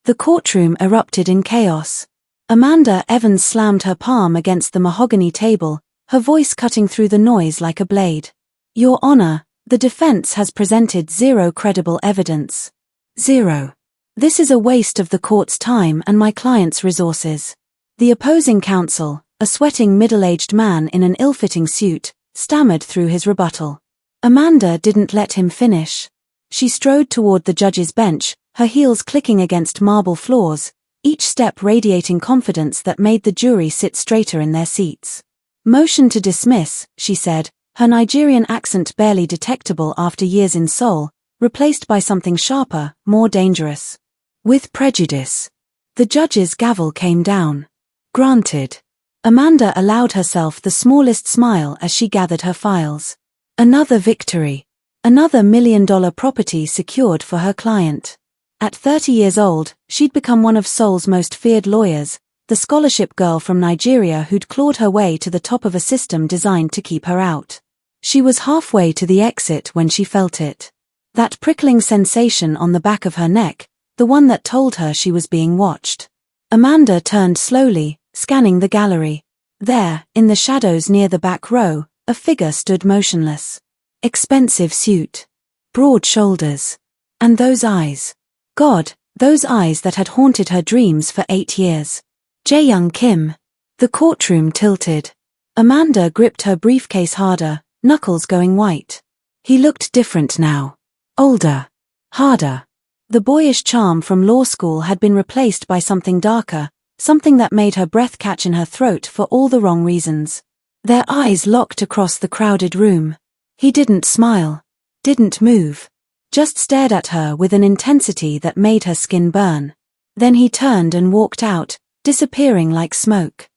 The courtroom erupted in chaos. Amanda Evans slammed her palm against the mahogany table, her voice cutting through the noise like a blade. Your Honor, the defense has presented zero credible evidence. Zero. This is a waste of the court's time and my client's resources. The opposing counsel, a sweating middle-aged man in an ill-fitting suit, stammered through his rebuttal. Amanda didn't let him finish. She strode toward the judge's bench, her heels clicking against marble floors, each step radiating confidence that made the jury sit straighter in their seats. Motion to dismiss, she said, her Nigerian accent barely detectable after years in Seoul, replaced by something sharper, more dangerous. With prejudice. The judge's gavel came down. Granted. Amanda allowed herself the smallest smile as she gathered her files. Another victory. Another million-dollar property secured for her client. At 30 years old, she'd become one of Seoul's most feared lawyers, the scholarship girl from Nigeria who'd clawed her way to the top of a system designed to keep her out. She was halfway to the exit when she felt it. That prickling sensation on the back of her neck, the one that told her she was being watched. Amanda turned slowly, scanning the gallery. There, in the shadows near the back row, a figure stood motionless. Expensive suit. Broad shoulders. And those eyes. God, those eyes that had haunted her dreams for 8 years. Jae-young Kim. The courtroom tilted. Amanda gripped her briefcase harder, knuckles going white. He looked different now. Older. Harder. The boyish charm from law school had been replaced by something darker, something that made her breath catch in her throat for all the wrong reasons. Their eyes locked across the crowded room. He didn't smile. Didn't move. Just stared at her with an intensity that made her skin burn. Then he turned and walked out, disappearing like smoke.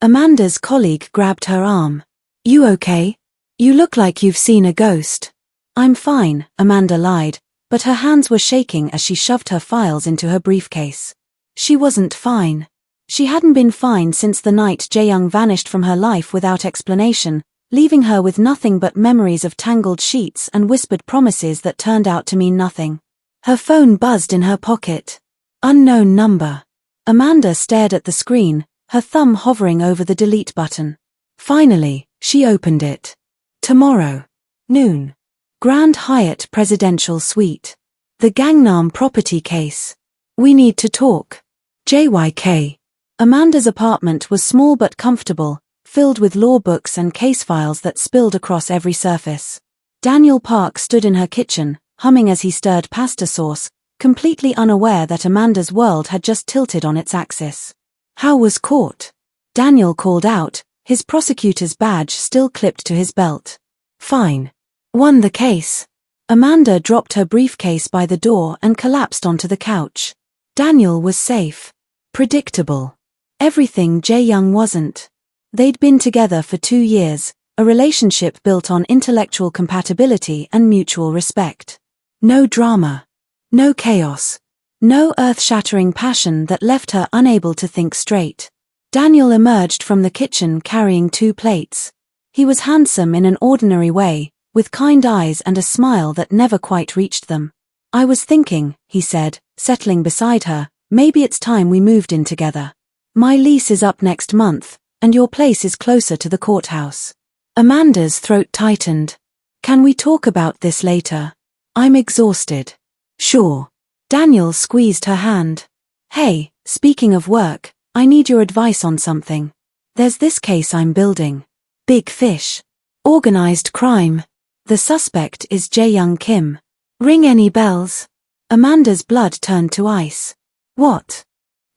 Amanda's colleague grabbed her arm. You okay? You look like you've seen a ghost. I'm fine, Amanda lied, but her hands were shaking as she shoved her files into her briefcase. She wasn't fine. She hadn't been fine since the night Jae-young vanished from her life without explanation, leaving her with nothing but memories of tangled sheets and whispered promises that turned out to mean nothing. Her phone buzzed in her pocket. Unknown number. Amanda stared at the screen, her thumb hovering over the delete button. Finally, she opened it. Tomorrow. Noon. Grand Hyatt Presidential Suite. The Gangnam property case. We need to talk. JYK. Amanda's apartment was small but comfortable, filled with law books and case files that spilled across every surface. Daniel Park stood in her kitchen, humming as he stirred pasta sauce, completely unaware that Amanda's world had just tilted on its axis. How was court? Daniel called out, his prosecutor's badge still clipped to his belt. Fine. Won the case. Amanda dropped her briefcase by the door and collapsed onto the couch. Daniel was safe. Predictable. Everything Jae-young wasn't. They'd been together for 2 years, a relationship built on intellectual compatibility and mutual respect. No drama. No chaos. No earth-shattering passion that left her unable to think straight. Daniel emerged from the kitchen carrying 2 plates. He was handsome in an ordinary way, with kind eyes and a smile that never quite reached them. I was thinking, he said, settling beside her, maybe it's time we moved in together. My lease is up next month, and your place is closer to the courthouse. Amanda's throat tightened. Can we talk about this later? I'm exhausted. Sure. Daniel squeezed her hand. Hey, speaking of work, I need your advice on something. There's this case I'm building. Big fish. Organized crime. The suspect is Jae-young Kim. Ring any bells? Amanda's blood turned to ice. What?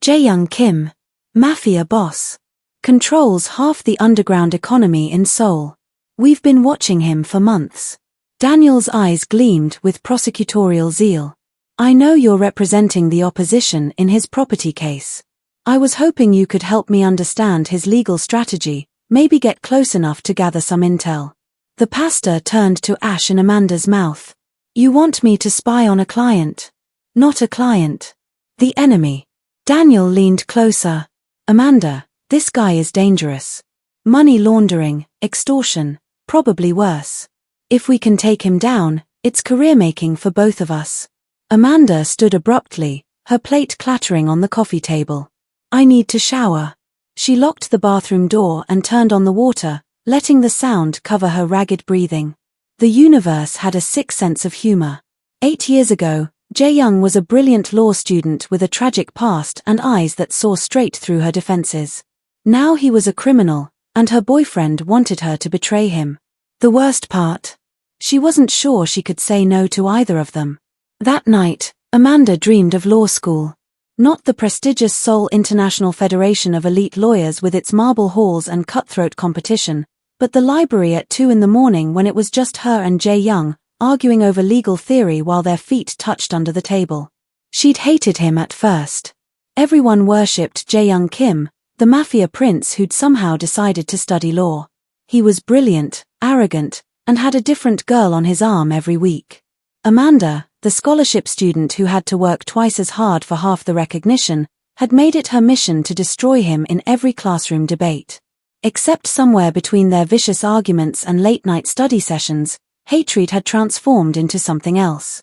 Jae-young Kim. Mafia boss. Controls half the underground economy in Seoul. We've been watching him for months. Daniel's eyes gleamed with prosecutorial zeal. I know you're representing the opposition in his property case. I was hoping you could help me understand his legal strategy, maybe get close enough to gather some intel. The pasta turned to ash in Amanda's mouth. You want me to spy on a client? Not a client. The enemy. Daniel leaned closer. Amanda, this guy is dangerous. Money laundering, extortion, probably worse. If we can take him down, it's career-making for both of us. Amanda stood abruptly, her plate clattering on the coffee table. I need to shower. She locked the bathroom door and turned on the water, letting the sound cover her ragged breathing. The universe had a sick sense of humor. 8 years ago, Jae-young was a brilliant law student with a tragic past and eyes that saw straight through her defenses. Now he was a criminal, and her boyfriend wanted her to betray him. The worst part? She wasn't sure she could say no to either of them. That night, Amanda dreamed of law school. Not the prestigious Seoul International Federation of Elite Lawyers with its marble halls and cutthroat competition, but the library at 2 in the morning when it was just her and Jae-young, arguing over legal theory while their feet touched under the table. She'd hated him at first. Everyone worshipped Jae-young Kim, the Mafia prince who'd somehow decided to study law. He was brilliant, arrogant, and had a different girl on his arm every week. Amanda, the scholarship student who had to work twice as hard for half the recognition, had made it her mission to destroy him in every classroom debate. Except somewhere between their vicious arguments and late-night study sessions, hatred had transformed into something else.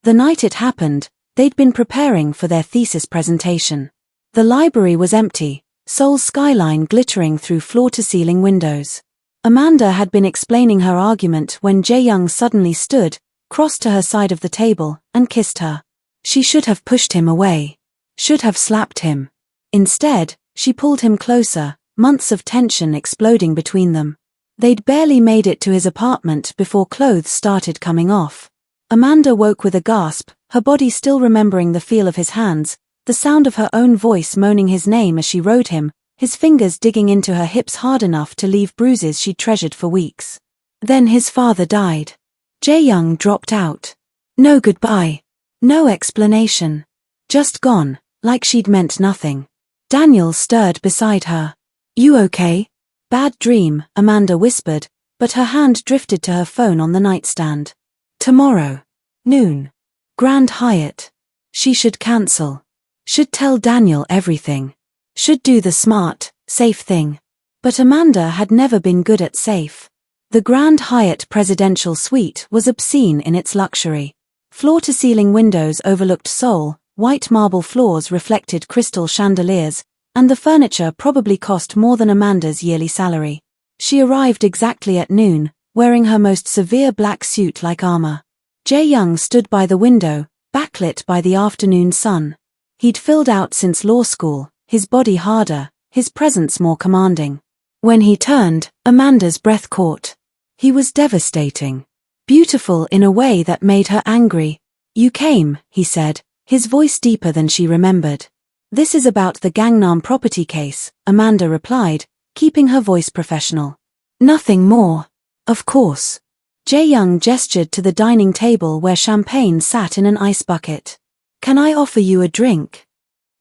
The night it happened, they'd been preparing for their thesis presentation. The library was empty, Seoul's skyline glittering through floor-to-ceiling windows. Amanda had been explaining her argument when Jae-young suddenly stood, crossed to her side of the table, and kissed her. She should have pushed him away. Should have slapped him. Instead, she pulled him closer, months of tension exploding between them. They'd barely made it to his apartment before clothes started coming off. Amanda woke with a gasp, her body still remembering the feel of his hands, the sound of her own voice moaning his name as she rode him, his fingers digging into her hips hard enough to leave bruises she'd treasured for weeks. Then his father died. Jae-young dropped out. No goodbye. No explanation. Just gone, like she'd meant nothing. Daniel stirred beside her. You okay? Bad dream, Amanda whispered, but her hand drifted to her phone on the nightstand. Tomorrow. Noon. Grand Hyatt. She should cancel. Should tell Daniel everything. Should do the smart, safe thing. But Amanda had never been good at safe. The Grand Hyatt presidential suite was obscene in its luxury. Floor-to-ceiling windows overlooked Seoul, white marble floors reflected crystal chandeliers, and the furniture probably cost more than Amanda's yearly salary. She arrived exactly at noon, wearing her most severe black suit like armor. Jae-young stood by the window, backlit by the afternoon sun. He'd filled out since law school, his body harder, his presence more commanding. When he turned, Amanda's breath caught. He was devastating. Beautiful in a way that made her angry. You came, he said, his voice deeper than she remembered. This is about the Gangnam property case, Amanda replied, keeping her voice professional. Nothing more. Of course. Jae-young gestured to the dining table where champagne sat in an ice bucket. Can I offer you a drink?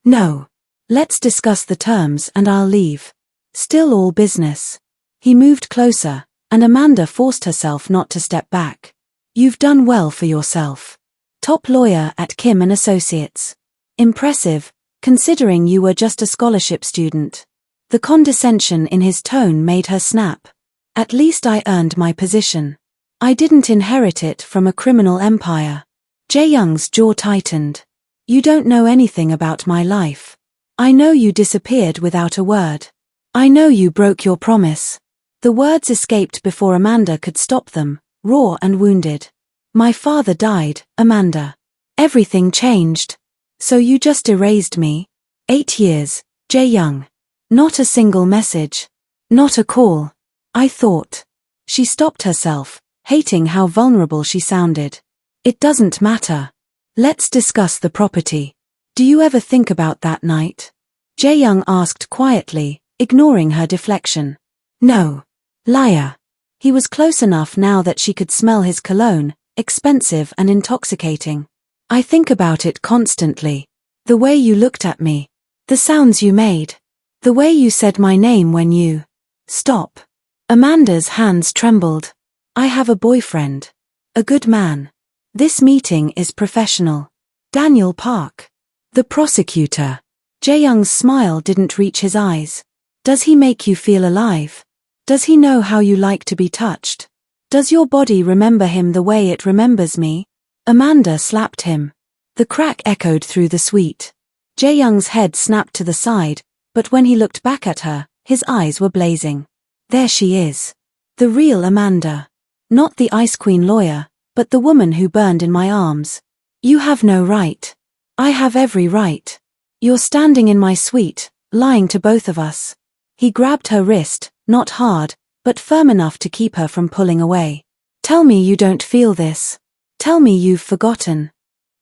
No. Let's discuss the terms and I'll leave. Still all business. He moved closer, and Amanda forced herself not to step back. You've done well for yourself. Top lawyer at Kim & Associates. Impressive, considering you were just a scholarship student. The condescension in his tone made her snap. At least I earned my position. I didn't inherit it from a criminal empire. Jae-young's jaw tightened. You don't know anything about my life. I know you disappeared without a word. I know you broke your promise. The words escaped before Amanda could stop them, raw and wounded. My father died, Amanda. Everything changed. So you just erased me? 8 years, Jae-young. Not a single message. Not a call. I thought. She stopped herself, hating how vulnerable she sounded. It doesn't matter. Let's discuss the property. Do you ever think about that night? Jae-young asked quietly, ignoring her deflection. No. Liar. He was close enough now that she could smell his cologne, expensive and intoxicating. I think about it constantly. The way you looked at me. The sounds you made. The way you said my name when you... Stop. Amanda's hands trembled. I have a boyfriend. A good man. This meeting is professional. Daniel Park. The prosecutor. Jae-young's smile didn't reach his eyes. Does he make you feel alive? Does he know how you like to be touched? Does your body remember him the way it remembers me? Amanda slapped him. The crack echoed through the suite. Jae-young's head snapped to the side, but when he looked back at her, his eyes were blazing. There she is. The real Amanda. Not the Ice Queen lawyer, but the woman who burned in my arms. You have no right. I have every right. You're standing in my suite, lying to both of us. He grabbed her wrist, not hard, but firm enough to keep her from pulling away. Tell me you don't feel this. Tell me you've forgotten.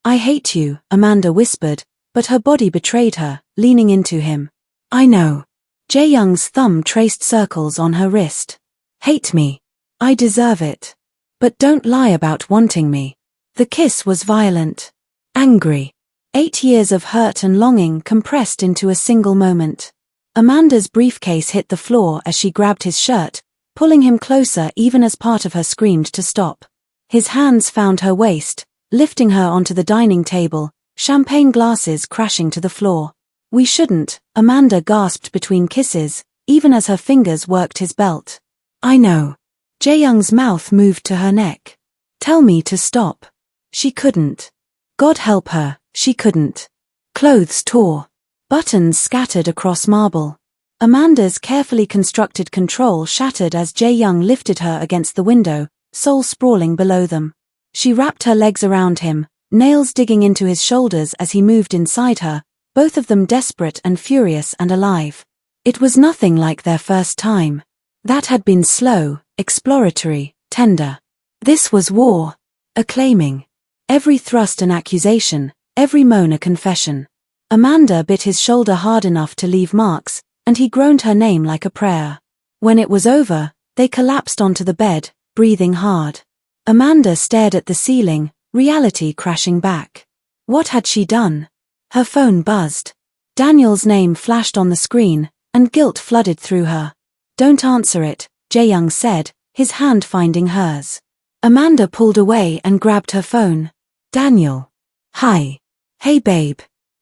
I hate you, Amanda whispered, but her body betrayed her, leaning into him. I know. Jae-young's thumb traced circles on her wrist. Hate me. I deserve it. But don't lie about wanting me. The kiss was violent. Angry. 8 years of hurt and longing compressed into a single moment. Amanda's briefcase hit the floor as she grabbed his shirt, pulling him closer even as part of her screamed to stop. His hands found her waist, lifting her onto the dining table, champagne glasses crashing to the floor. We shouldn't, Amanda gasped between kisses, even as her fingers worked his belt. I know. Jae-young's mouth moved to her neck. Tell me to stop. She couldn't. God help her, she couldn't. Clothes tore. Buttons scattered across marble. Amanda's carefully constructed control shattered as Jae-young lifted her against the window, soul sprawling below them. She wrapped her legs around him, nails digging into his shoulders as he moved inside her, both of them desperate and furious and alive. It was nothing like their first time. That had been slow, exploratory, tender. This was war. A claiming. Every thrust an accusation, every moan a confession. Amanda bit his shoulder hard enough to leave marks, and he groaned her name like a prayer. When it was over, they collapsed onto the bed, breathing hard. Amanda stared at the ceiling, reality crashing back. What had she done? Her phone buzzed. Daniel's name flashed on the screen, and guilt flooded through her. Don't answer it, Jae-young said, his hand finding hers. Amanda pulled away and grabbed her phone. Daniel. Hi. Hey babe.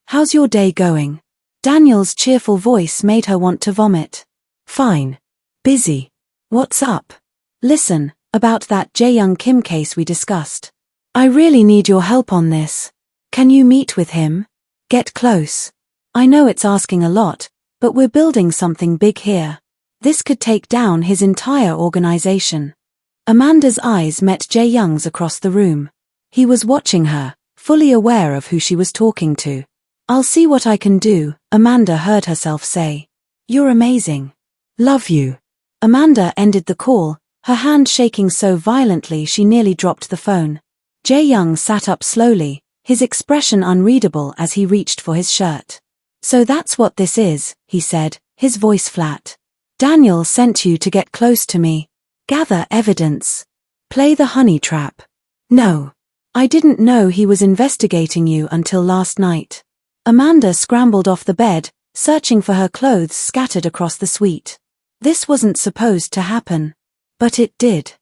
How's your day going? Daniel's cheerful voice made her want to vomit. Fine. Busy. What's up? Listen, about that Jae-young Kim case we discussed. I really need your help on this. Can you meet with him? Get close. I know it's asking a lot, but we're building something big here. This could take down his entire organization. Amanda's eyes met Jae-young's across the room. He was watching her, fully aware of who she was talking to. I'll see what I can do, Amanda heard herself say. You're amazing. Love you. Amanda ended the call, her hand shaking so violently she nearly dropped the phone. Jae-young sat up slowly, his expression unreadable as he reached for his shirt. So that's what this is, he said, his voice flat. Daniel sent you to get close to me. Gather evidence. Play the honey trap. No. I didn't know he was investigating you until last night. Amanda scrambled off the bed, searching for her clothes scattered across the suite. This wasn't supposed to happen. But it did.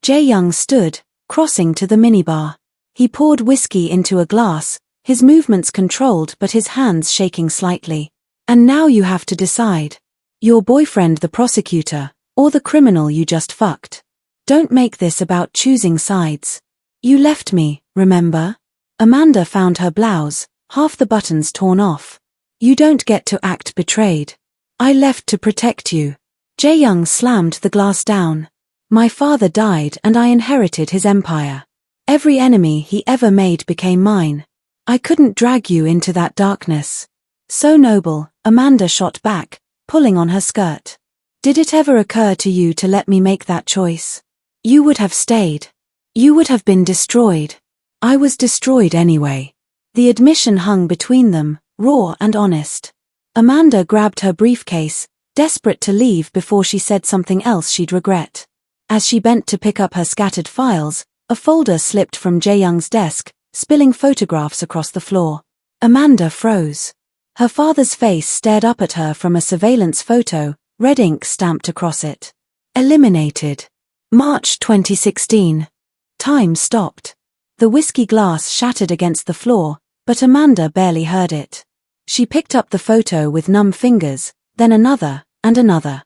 Jae-young stood, crossing to the minibar. He poured whiskey into a glass, his movements controlled but his hands shaking slightly. And now you have to decide. Your boyfriend the prosecutor, or the criminal you just fucked. Don't make this about choosing sides. You left me, remember? Amanda found her blouse, half the buttons torn off. You don't get to act betrayed. I left to protect you. Jae-young slammed the glass down. My father died and I inherited his empire. Every enemy he ever made became mine. I couldn't drag you into that darkness. So noble, Amanda shot back, pulling on her skirt. Did it ever occur to you to let me make that choice? You would have stayed. You would have been destroyed. I was destroyed anyway. The admission hung between them, raw and honest. Amanda grabbed her briefcase, desperate to leave before she said something else she'd regret. As she bent to pick up her scattered files, a folder slipped from Jae-young's desk, spilling photographs across the floor. Amanda froze. Her father's face stared up at her from a surveillance photo, red ink stamped across it. Eliminated. March 2016. Time stopped. The whiskey glass shattered against the floor, but Amanda barely heard it. She picked up the photo with numb fingers, then another, and another.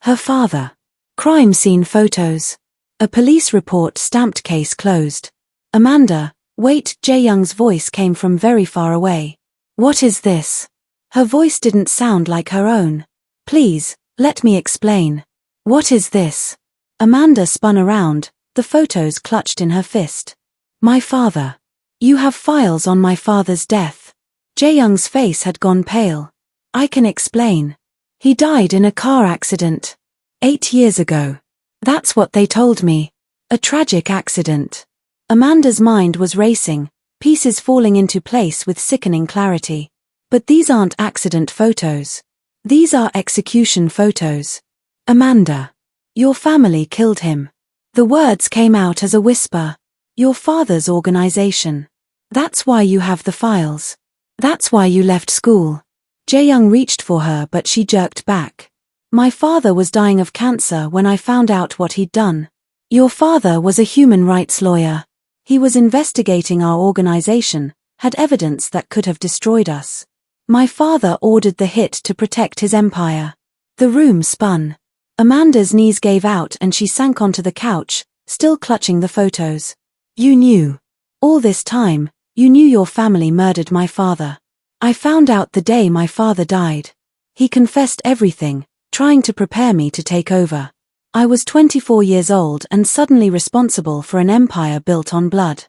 Her father. Crime scene photos. A police report stamped case closed. Amanda, Wait, Jae-young's voice came from very far away. What is this? Her voice didn't sound like her own. Please, let me explain. What is this? Amanda spun around, the photos clutched in her fist. My father. You have files on my father's death. Jae-young's face had gone pale. I can explain. He died in a car accident. 8 years ago. That's what they told me. A tragic accident. Amanda's mind was racing, pieces falling into place with sickening clarity. But these aren't accident photos. These are execution photos. Amanda. Your family killed him. The words came out as a whisper. Your father's organization. That's why you have the files. That's why you left school. Jae-young reached for her but she jerked back. My father was dying of cancer when I found out what he'd done. Your father was a human rights lawyer. He was investigating our organization, had evidence that could have destroyed us. My father ordered the hit to protect his empire. The room spun. Amanda's knees gave out and she sank onto the couch, still clutching the photos. You knew. All this time, you knew your family murdered my father. I found out the day my father died. He confessed everything, trying to prepare me to take over. I was 24 years old and suddenly responsible for an empire built on blood.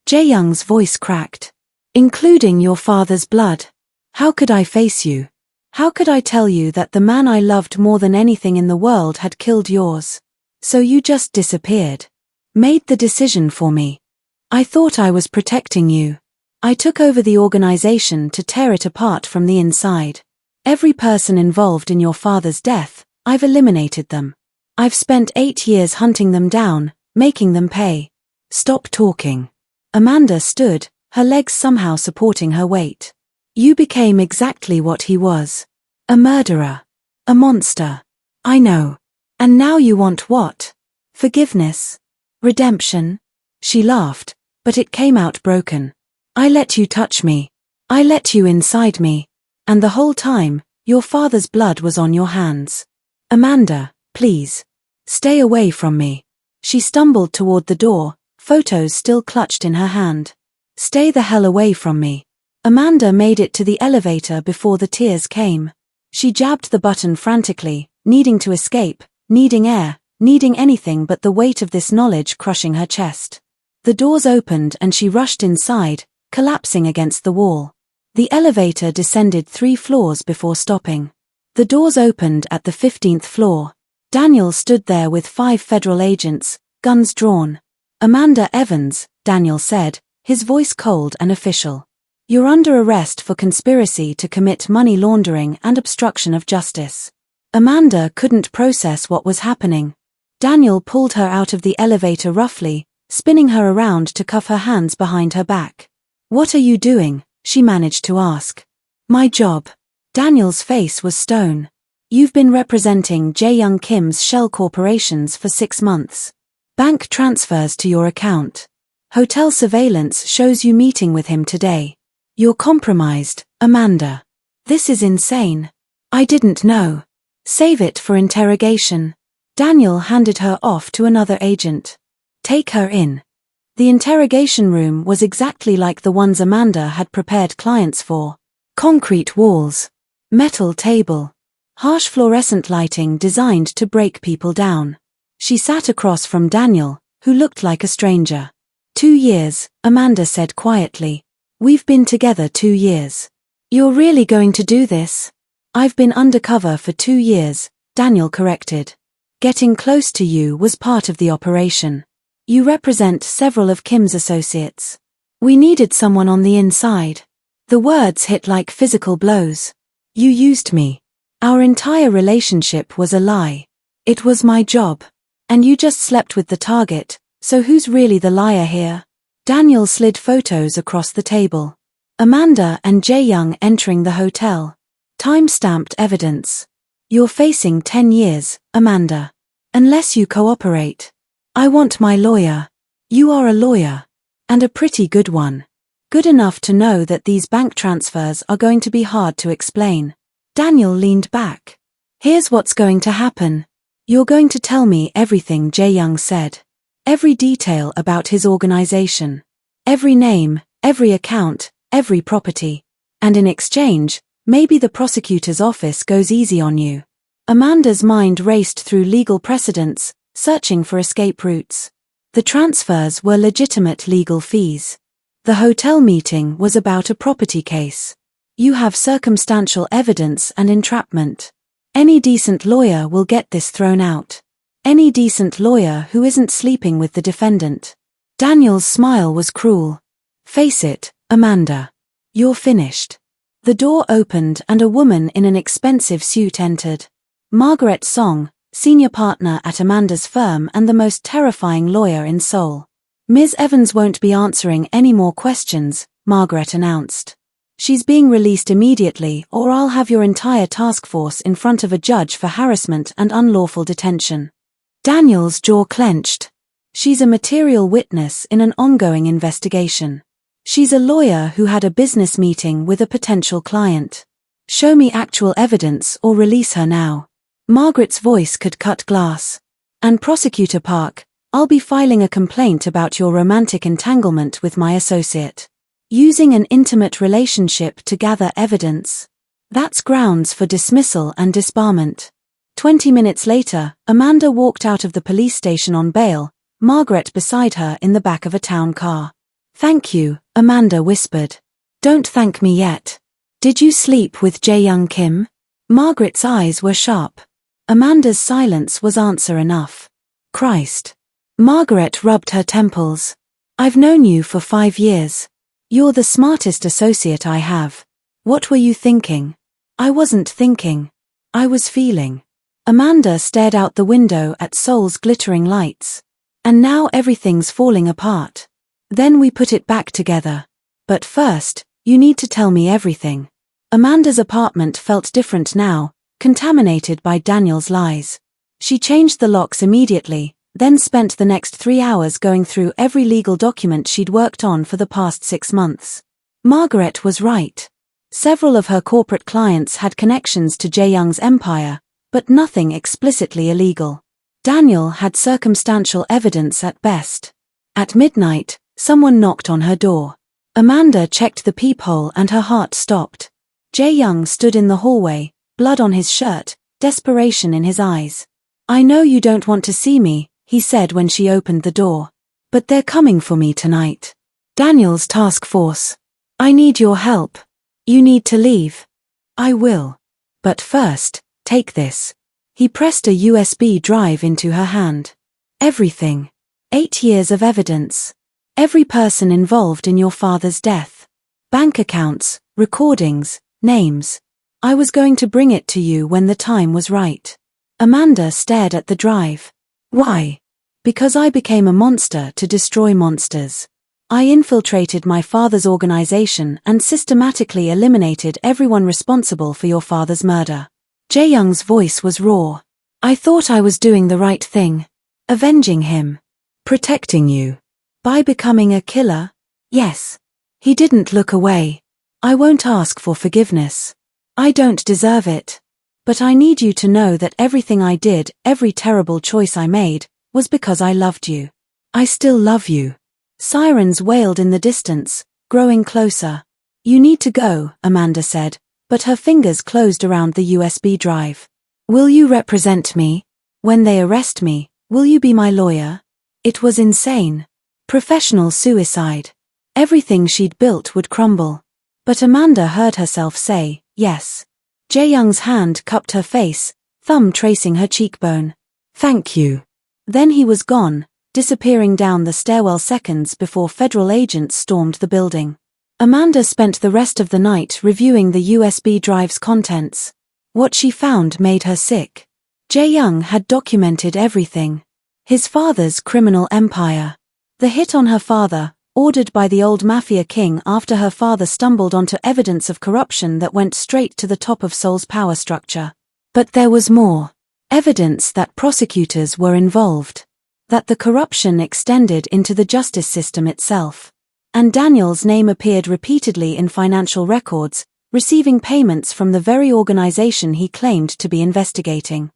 Jae-young's voice cracked. Including your father's blood. How could I face you? How could I tell you that the man I loved more than anything in the world had killed yours? So you just disappeared. Made the decision for me. I thought I was protecting you. I took over the organization to tear it apart from the inside. Every person involved in your father's death, I've eliminated them. I've spent 8 years hunting them down, making them pay. Stop talking. Amanda stood, her legs somehow supporting her weight. You became exactly what he was. A murderer. A monster. I know. And now you want what? Forgiveness? Redemption? She laughed, but it came out broken. I let you touch me. I let you inside me. And the whole time, your father's blood was on your hands. Amanda, please. Stay away from me. She stumbled toward the door, photos still clutched in her hand. Stay the hell away from me. Amanda made it to the elevator before the tears came. She jabbed the button frantically, needing to escape, needing air, needing anything but the weight of this knowledge crushing her chest. The doors opened and she rushed inside, collapsing against the wall. The elevator descended 3 floors before stopping. The doors opened at the 15th floor. Daniel stood there with 5 federal agents, guns drawn. Amanda Evans, Daniel said, his voice cold and official. You're under arrest for conspiracy to commit money laundering and obstruction of justice. Amanda couldn't process what was happening. Daniel pulled her out of the elevator roughly, spinning her around to cuff her hands behind her back. What are you doing? She managed to ask. My job. Daniel's face was stone. You've been representing Jae-young Kim's shell corporations for 6 months. Bank transfers to your account. Hotel surveillance shows you meeting with him today. You're compromised, Amanda. This is insane. I didn't know. Save it for interrogation. Daniel handed her off to another agent. Take her in. The interrogation room was exactly like the ones Amanda had prepared clients for. Concrete walls. Metal table. Harsh fluorescent lighting designed to break people down. She sat across from Daniel, who looked like a stranger. 2 years, Amanda said quietly. We've been together 2 years. You're really going to do this? I've been undercover for 2 years, Daniel corrected. Getting close to you was part of the operation. You represent several of Kim's associates. We needed someone on the inside. The words hit like physical blows. You used me. Our entire relationship was a lie. It was my job. And you just slept with the target, so who's really the liar here? Daniel slid photos across the table. Amanda and Jae-young entering the hotel. Time-stamped evidence. You're facing 10 years, Amanda. Unless you cooperate. I want my lawyer. You are a lawyer. And a pretty good one. Good enough to know that these bank transfers are going to be hard to explain. Daniel leaned back. Here's what's going to happen. You're going to tell me everything Jae-young said. Every detail about his organization. Every name, every account, every property. And in exchange, maybe the prosecutor's office goes easy on you. Amanda's mind raced through legal precedents, searching for escape routes. The transfers were legitimate legal fees. The hotel meeting was about a property case. You have circumstantial evidence and entrapment. Any decent lawyer will get this thrown out. Any decent lawyer who isn't sleeping with the defendant. Daniel's smile was cruel. Face it, Amanda. You're finished. The door opened and a woman in an expensive suit entered. Margaret Song, senior partner at Amanda's firm and the most terrifying lawyer in Seoul. Ms. Evans won't be answering any more questions, Margaret announced. She's being released immediately or I'll have your entire task force in front of a judge for harassment and unlawful detention. Daniel's jaw clenched. She's a material witness in an ongoing investigation. She's a lawyer who had a business meeting with a potential client. Show me actual evidence or release her now. Margaret's voice could cut glass. And Prosecutor Park, I'll be filing a complaint about your romantic entanglement with my associate. Using an intimate relationship to gather evidence. That's grounds for dismissal and disbarment. 20 minutes later, Amanda walked out of the police station on bail, Margaret beside her in the back of a town car. Thank you, Amanda whispered. Don't thank me yet. Did you sleep with Jae-young Kim? Margaret's eyes were sharp. Amanda's silence was answer enough. Christ. Margaret rubbed her temples. I've known you for 5 years. You're the smartest associate I have. What were you thinking? I wasn't thinking. I was feeling. Amanda stared out the window at Seoul's glittering lights. And now everything's falling apart. Then we put it back together. But first, you need to tell me everything. Amanda's apartment felt different now, contaminated by Daniel's lies. She changed the locks immediately, then spent the next 3 hours going through every legal document she'd worked on for the past 6 months. Margaret was right. Several of her corporate clients had connections to Jae-young's empire, but nothing explicitly illegal. Daniel had circumstantial evidence at best. At midnight, someone knocked on her door. Amanda checked the peephole and her heart stopped. Jae-young stood in the hallway, blood on his shirt, desperation in his eyes. I know you don't want to see me, he said when she opened the door. But they're coming for me tonight. Daniel's task force. I need your help. You need to leave. I will. But first, take this. He pressed a USB drive into her hand. Everything. 8 years of evidence. Every person involved in your father's death. Bank accounts, recordings, names. I was going to bring it to you when the time was right. Amanda stared at the drive. Why? Because I became a monster to destroy monsters. I infiltrated my father's organization and systematically eliminated everyone responsible for your father's murder. Jae-young's voice was raw. I thought I was doing the right thing. Avenging him. Protecting you. By becoming a killer? Yes. He didn't look away. I won't ask for forgiveness. I don't deserve it. But I need you to know that everything I did, every terrible choice I made, was because I loved you. I still love you. Sirens wailed in the distance, growing closer. You need to go, Amanda said, but her fingers closed around the USB drive. Will you represent me? When they arrest me, will you be my lawyer? It was insane. Professional suicide. Everything she'd built would crumble. But Amanda heard herself say, yes. Jae-young's hand cupped her face, thumb tracing her cheekbone. Thank you. Then he was gone, disappearing down the stairwell seconds before federal agents stormed the building. Amanda spent the rest of the night reviewing the USB drive's contents. What she found made her sick. Jae-young had documented everything. His father's criminal empire. The hit on her father, ordered by the old Mafia king after her father stumbled onto evidence of corruption that went straight to the top of Seoul's power structure. But there was more. Evidence that prosecutors were involved. That the corruption extended into the justice system itself. And Daniel's name appeared repeatedly in financial records, receiving payments from the very organization he claimed to be investigating.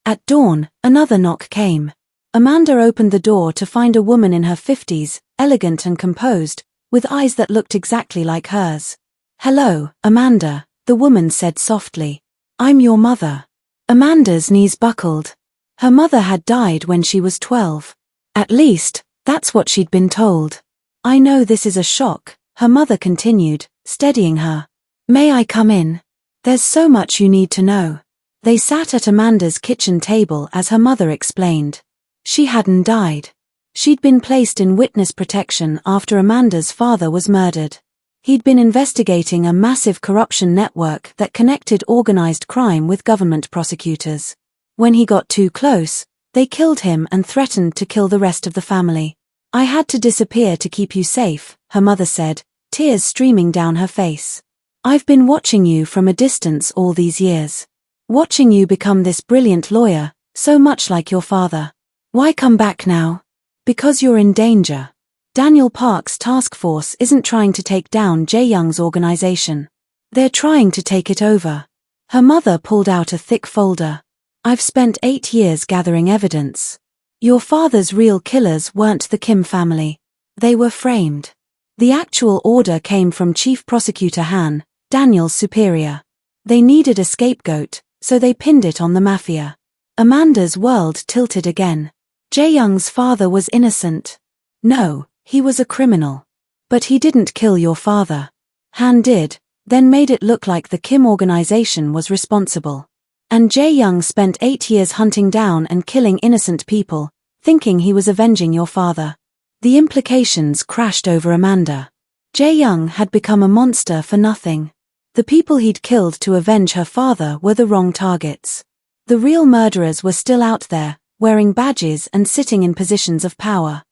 At dawn, another knock came. Amanda opened the door to find a woman in her 50s, elegant and composed, with eyes that looked exactly like hers. "Hello, Amanda," the woman said softly. "I'm your mother." Amanda's knees buckled. Her mother had died when she was 12. At least, that's what she'd been told. "I know this is a shock," her mother continued, steadying her. "May I come in? There's so much you need to know." They sat at Amanda's kitchen table as her mother explained. She hadn't died. She'd been placed in witness protection after Amanda's father was murdered. He'd been investigating a massive corruption network that connected organized crime with government prosecutors. When he got too close, they killed him and threatened to kill the rest of the family. "I had to disappear to keep you safe," her mother said, tears streaming down her face. "I've been watching you from a distance all these years. Watching you become this brilliant lawyer, so much like your father. Why come back now? Because you're in danger. Daniel Park's task force isn't trying to take down Jae-young's organization. They're trying to take it over." Her mother pulled out a thick folder. "I've spent 8 years gathering evidence. Your father's real killers weren't the Kim family. They were framed. The actual order came from Chief Prosecutor Han, Daniel's superior. They needed a scapegoat, so they pinned it on the Mafia." Amanda's world tilted again. Jae-young's father was innocent. "No, he was a criminal. But he didn't kill your father. Han did, then made it look like the Kim organization was responsible. And Jae-young spent 8 years hunting down and killing innocent people, thinking he was avenging your father." The implications crashed over Amanda. Jae-young had become a monster for nothing. The people he'd killed to avenge her father were the wrong targets. The real murderers were still out there, wearing badges and sitting in positions of power.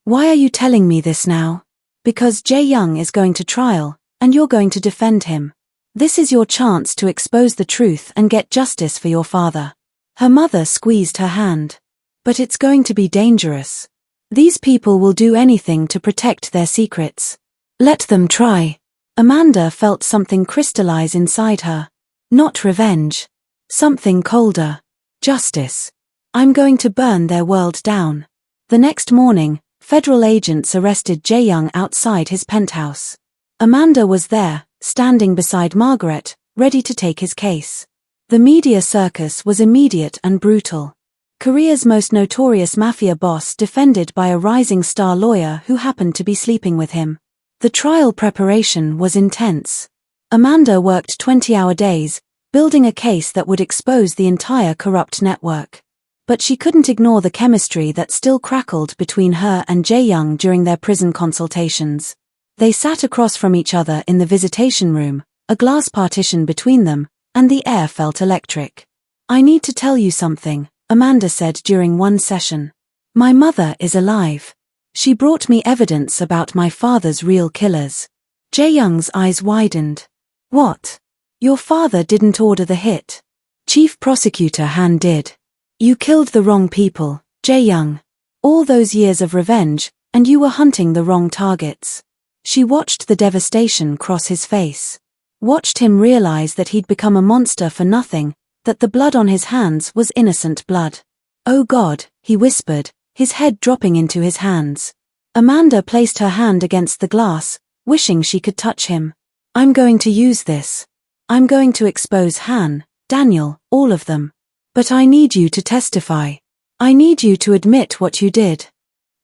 "Why are you telling me this now?" "Because Jae-young is going to trial, and you're going to defend him. This is your chance to expose the truth and get justice for your father." Her mother squeezed her hand. "But it's going to be dangerous. These people will do anything to protect their secrets. Let them try." Amanda felt something crystallize inside her. Not revenge. Something colder. Justice. "I'm going to burn their world down." The next morning, federal agents arrested Jae-young outside his penthouse. Amanda was there, standing beside Margaret, ready to take his case. The media circus was immediate and brutal. Korea's most notorious mafia boss defended by a rising star lawyer who happened to be sleeping with him. The trial preparation was intense. Amanda worked 20-hour days, building a case that would expose the entire corrupt network. But she couldn't ignore the chemistry that still crackled between her and Jae-young during their prison consultations. They sat across from each other in the visitation room, a glass partition between them, and the air felt electric. "I need to tell you something," Amanda said during one session. "My mother is alive. She brought me evidence about my father's real killers." Jae-young's eyes widened. "What? Your father didn't order the hit. Chief Prosecutor Han did. You killed the wrong people, Jae-young. All those years of revenge, and you were hunting the wrong targets." She watched the devastation cross his face. Watched him realize that he'd become a monster for nothing, that the blood on his hands was innocent blood. "Oh God," he whispered, his head dropping into his hands. Amanda placed her hand against the glass, wishing she could touch him. "I'm going to use this. I'm going to expose Han, Daniel, all of them. But I need you to testify. I need you to admit what you did.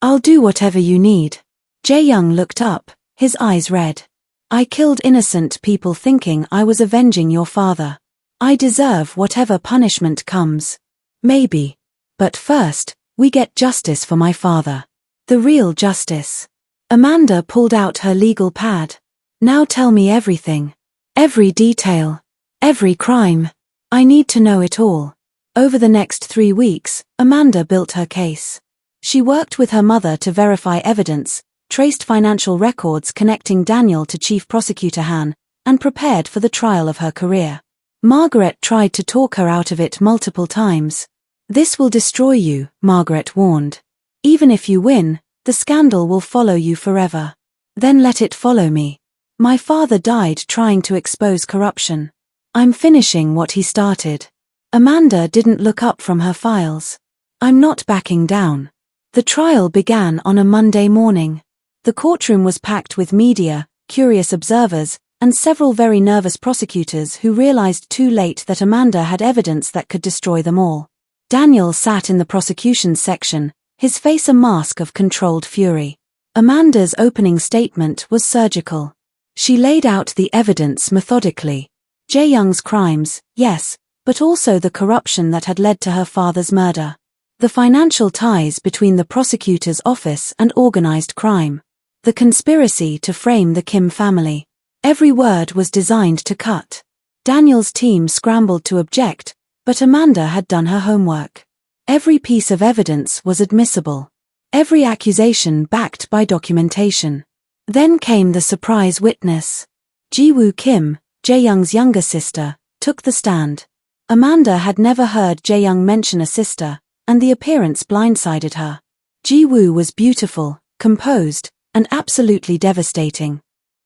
I'll do whatever you need." Jae-young looked up, his eyes red. "I killed innocent people thinking I was avenging your father. I deserve whatever punishment comes. Maybe. But first, we get justice for my father. The real justice." Amanda pulled out her legal pad. "Now tell me everything. Every detail. Every crime. I need to know it all." Over the next 3 weeks, Amanda built her case. She worked with her mother to verify evidence, traced financial records connecting Daniel to Chief Prosecutor Han, and prepared for the trial of her career. Margaret tried to talk her out of it multiple times. "This will destroy you," Margaret warned. "Even if you win, the scandal will follow you forever. Then let it follow me. My father died trying to expose corruption. I'm finishing what he started." Amanda didn't look up from her files. "I'm not backing down." The trial began on a Monday morning. The courtroom was packed with media, curious observers, and several very nervous prosecutors who realized too late that Amanda had evidence that could destroy them all. Daniel sat in the prosecution's section, his face a mask of controlled fury. Amanda's opening statement was surgical. She laid out the evidence methodically. Jae-young's crimes, yes, but also the corruption that had led to her father's murder. The financial ties between the prosecutor's office and organized crime. The conspiracy to frame the Kim family. Every word was designed to cut. Daniel's team scrambled to object, but Amanda had done her homework. Every piece of evidence was admissible. Every accusation backed by documentation. Then came the surprise witness. Ji-woo Kim, Jae-young's younger sister, took the stand. Amanda had never heard Jae-young mention a sister, and the appearance blindsided her. Ji-woo was beautiful, composed, and absolutely devastating.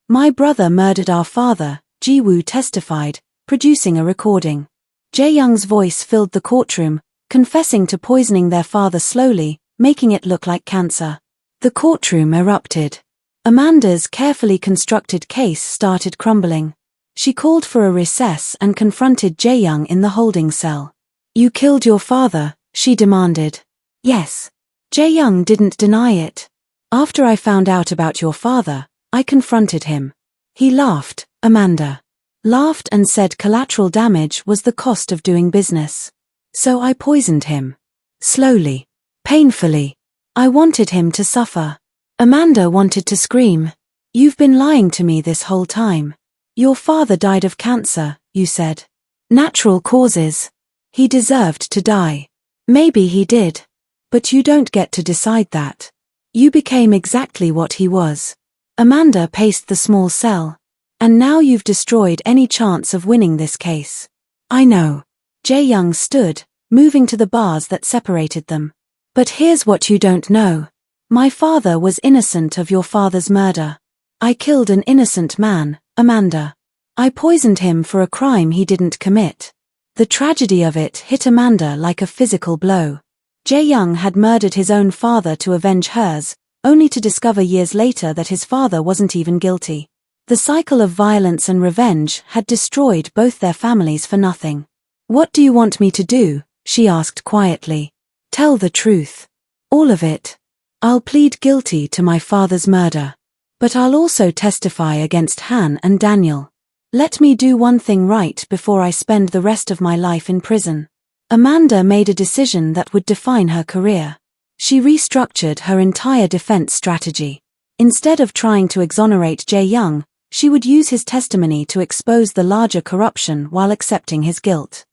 "My brother murdered our father," Ji-woo testified, producing a recording. Jae-young's voice filled the courtroom, confessing to poisoning their father slowly, making it look like cancer. The courtroom erupted. Amanda's carefully constructed case started crumbling. She called for a recess and confronted Jae-young in the holding cell. "You killed your father," she demanded. "Yes." Jae-young didn't deny it. "After I found out about your father, I confronted him. He laughed," Amanda laughed and said collateral damage was the cost of doing business. "So I poisoned him. Slowly. Painfully. I wanted him to suffer." Amanda wanted to scream. "You've been lying to me this whole time. Your father died of cancer, you said. Natural causes. He deserved to die. Maybe he did. But you don't get to decide that. You became exactly what he was." Amanda paced the small cell. "And now you've destroyed any chance of winning this case." "I know." Jae-young stood, moving to the bars that separated them. "But here's what you don't know. My father was innocent of your father's murder. I killed an innocent man, Amanda. I poisoned him for a crime he didn't commit." The tragedy of it hit Amanda like a physical blow. Jae-young had murdered his own father to avenge hers, only to discover years later that his father wasn't even guilty. The cycle of violence and revenge had destroyed both their families for nothing. "What do you want me to do?" she asked quietly. "Tell the truth. All of it. I'll plead guilty to my father's murder. But I'll also testify against Han and Daniel. Let me do one thing right before I spend the rest of my life in prison." Amanda made a decision that would define her career. She restructured her entire defense strategy. Instead of trying to exonerate Jae-young, she would use his testimony to expose the larger corruption while accepting his guilt.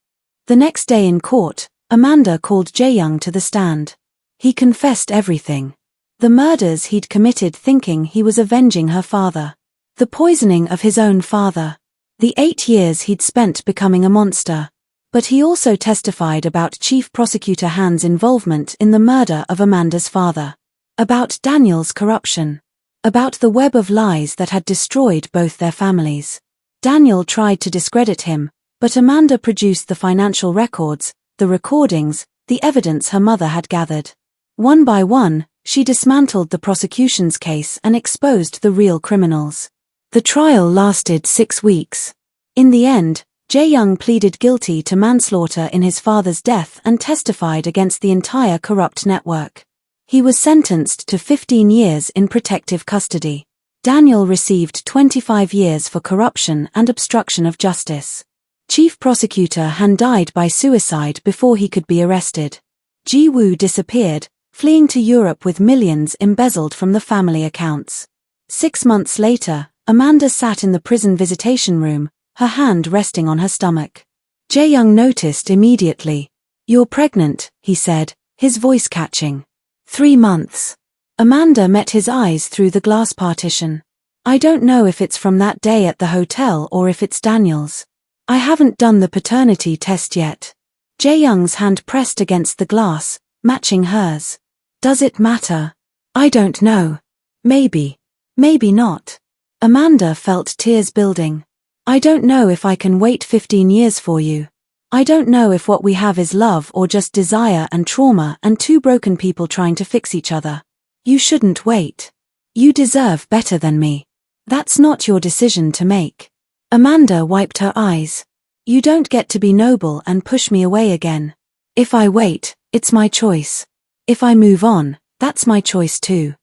The next day in court, Amanda called Jae-young to the stand. He confessed everything. The murders he'd committed thinking he was avenging her father. The poisoning of his own father. The 8 years he'd spent becoming a monster. But he also testified about Chief Prosecutor Han's involvement in the murder of Amanda's father. About Daniel's corruption. About the web of lies that had destroyed both their families. Daniel tried to discredit him, but Amanda produced the financial records, the recordings, the evidence her mother had gathered. One by one, she dismantled the prosecution's case and exposed the real criminals. The trial lasted 6 weeks. In the end, Jae-young pleaded guilty to manslaughter in his father's death and testified against the entire corrupt network. He was sentenced to 15 years in protective custody. Daniel received 25 years for corruption and obstruction of justice. Chief Prosecutor Han died by suicide before he could be arrested. Ji-woo disappeared, fleeing to Europe with millions embezzled from the family accounts. 6 months later, Amanda sat in the prison visitation room, her hand resting on her stomach. Jae-young noticed immediately. "You're pregnant," he said, his voice catching. 3 months. Amanda met his eyes through the glass partition. "I don't know if it's from that day at the hotel or if it's Daniel's. I haven't done the paternity test yet." Jae-young's hand pressed against the glass, matching hers. "Does it matter? I don't know. Maybe. Maybe not." Amanda felt tears building. "I don't know if I can wait 15 years for you. I don't know if what we have is love or just desire and trauma and two broken people trying to fix each other. You shouldn't wait." You deserve better than me. That's not your decision to make. Amanda wiped her eyes. You don't get to be noble and push me away again. If I wait, it's my choice. If I move on, that's my choice too.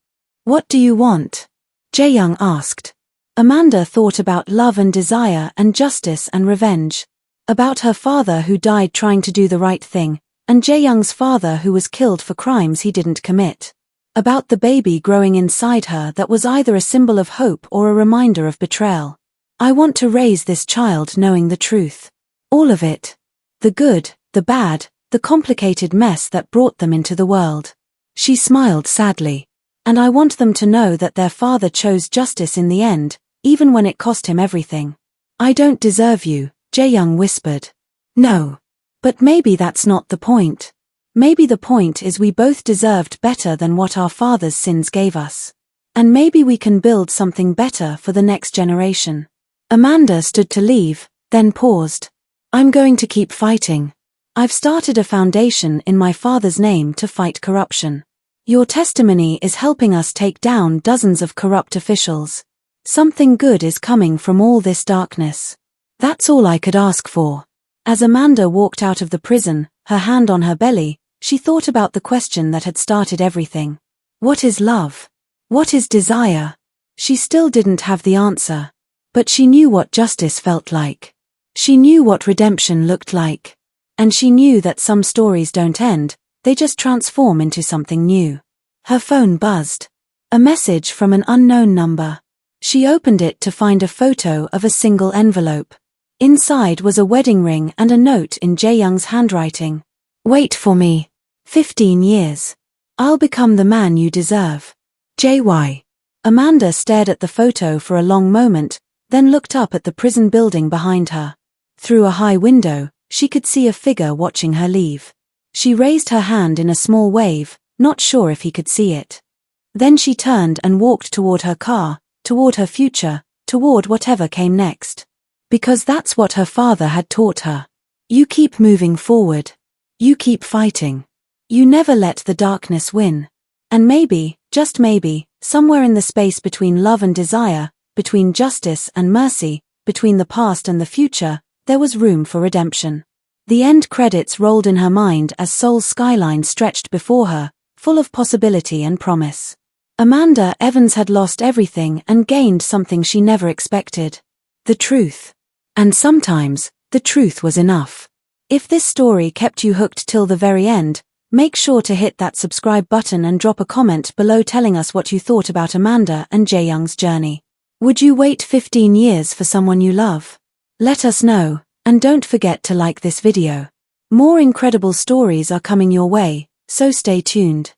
What do you want? Jae-young asked. Amanda thought about love and desire and justice and revenge. About her father who died trying to do the right thing, and Jae-young's father who was killed for crimes he didn't commit. About the baby growing inside her that was either a symbol of hope or a reminder of betrayal. I want to raise this child knowing the truth. All of it. The good, the bad, the complicated mess that brought them into the world. She smiled sadly. And I want them to know that their father chose justice in the end, even when it cost him everything. I don't deserve you, Jae-young whispered. No. But maybe that's not the point. Maybe the point is we both deserved better than what our father's sins gave us. And maybe we can build something better for the next generation. Amanda stood to leave, then paused. I'm going to keep fighting. I've started a foundation in my father's name to fight corruption. Your testimony is helping us take down dozens of corrupt officials. Something good is coming from all this darkness. That's all I could ask for. As Amanda walked out of the prison, her hand on her belly, she thought about the question that had started everything. What is love? What is desire? She still didn't have the answer. But she knew what justice felt like. She knew what redemption looked like. And she knew that some stories don't end, they just transform into something new. Her phone buzzed. A message from an unknown number. She opened it to find a photo of a single envelope. Inside was a wedding ring and a note in Jae-young's handwriting. Wait for me. 15 years. I'll become the man you deserve. JY. Amanda stared at the photo for a long moment, then looked up at the prison building behind her. Through a high window, she could see a figure watching her leave. She raised her hand in a small wave, not sure if he could see it. Then she turned and walked toward her car, toward her future, toward whatever came next. Because that's what her father had taught her. You keep moving forward. You keep fighting. You never let the darkness win. And maybe, just maybe, somewhere in the space between love and desire, between justice and mercy, between the past and the future, there was room for redemption. The end credits rolled in her mind as Seoul's skyline stretched before her, full of possibility and promise. Amanda Evans had lost everything and gained something she never expected. The truth. And sometimes, the truth was enough. If this story kept you hooked till the very end, make sure to hit that subscribe button and drop a comment below telling us what you thought about Amanda and Jae-young's journey. Would you wait 15 years for someone you love? Let us know. And don't forget to like this video. More incredible stories are coming your way, so stay tuned.